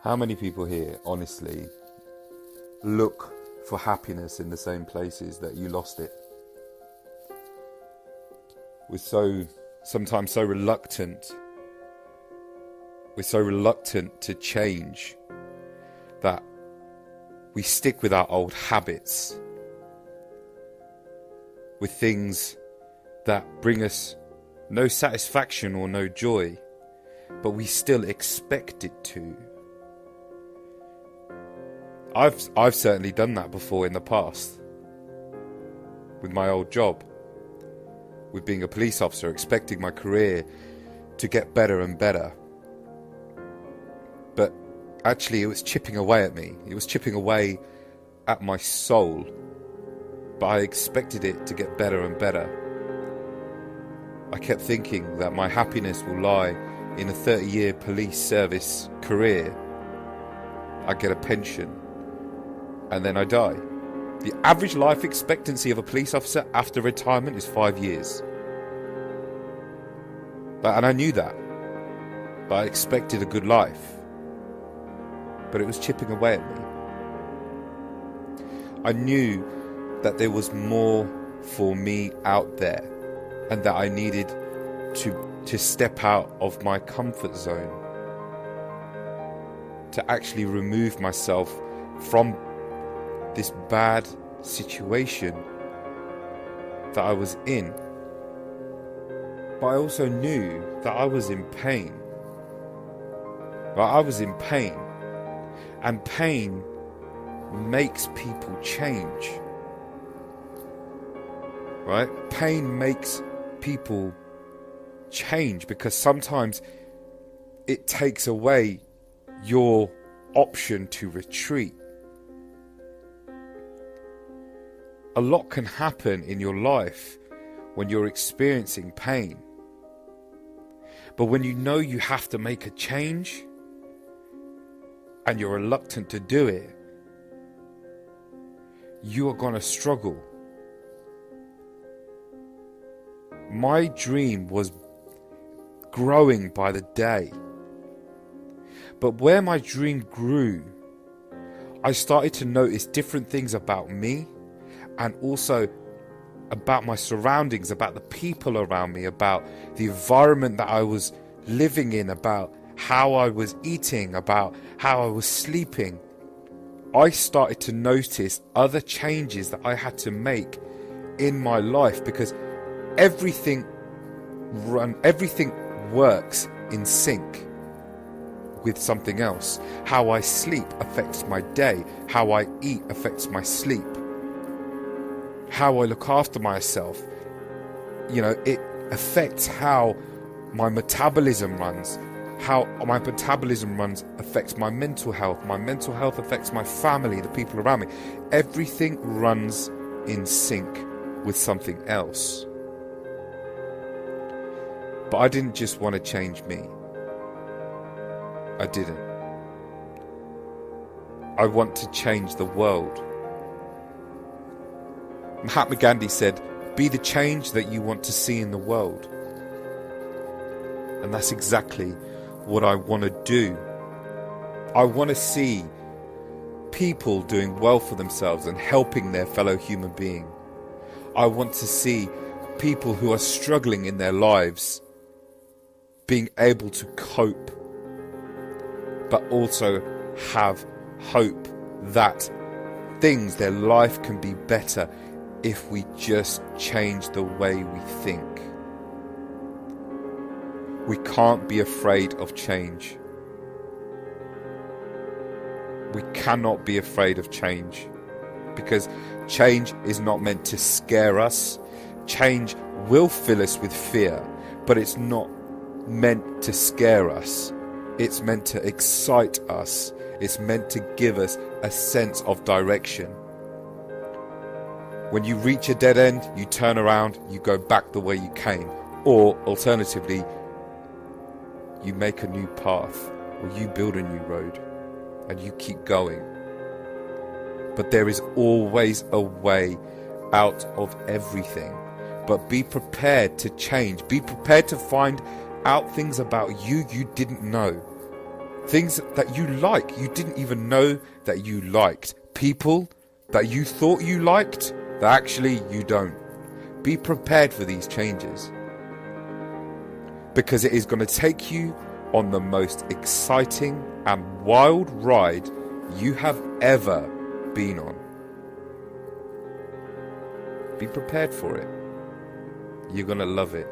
How many people here, honestly, look for happiness in the same places that you lost it? We're sometimes so reluctant. We're so reluctant to change that we stick with our old habits, with things that bring us no satisfaction or no joy, but we still expect it to. I've certainly done that before in the past, with my old job, with being a police officer, expecting my career to get better and better. But actually it was chipping away at me. It was chipping away at my soul. But I expected it to get better and better. I kept thinking that my happiness will lie in a 30-year police service career. I get a pension and then I die. The average life expectancy of a police officer after retirement is 5 years. And I knew that. But I expected a good life. But it was chipping away at me. I knew that there was more for me out there, and that I needed to step out of my comfort zone, to actually remove myself from this bad situation that I was in. But I also knew that I was in pain. I was in pain. And pain makes people change. Right? Pain makes people change because sometimes it takes away your option to retreat. A lot can happen in your life when you're experiencing pain. But when you know you have to make a change and you're reluctant to do it, you are going to struggle. My dream was growing by the day. But where my dream grew, I started to notice different things about me and also about my surroundings, about the people around me, about the environment that I was living in, about how I was eating, about how I was sleeping. I started to notice other changes that I had to make in my life because everything works in sync with something else. How I sleep affects my day. How I eat affects my sleep. How I look after myself, it affects how my metabolism runs. How my metabolism runs affects my mental health. My mental health affects my family, the people around me. Everything runs in sync with something else. But I didn't just want to change me. I didn't. I want to change the world. Mahatma Gandhi said, "Be the change that you want to see in the world." And that's exactly what I want to do. I want to see people doing well for themselves and helping their fellow human being. I want to see people who are struggling in their lives being able to cope, but also have hope that their life can be better if we just change the way we think. We can't be afraid of change. We cannot be afraid of change, because change is not meant to scare us. Change will fill us with fear, but it's not meant to scare us. It's meant to excite us. It's meant to give us a sense of direction. When you reach a dead end, you turn around, you go back the way you came. Or alternatively, you make a new path, or you build a new road, and you keep going. But there is always a way out of everything. But be prepared to change. Be prepared to find out things about you didn't know. Things that you like, you didn't even know that you liked. People that you thought you liked, that actually you don't. Be prepared for these changes, because it is going to take you on the most exciting and wild ride you have ever been on. Be prepared for it. You're going to love it.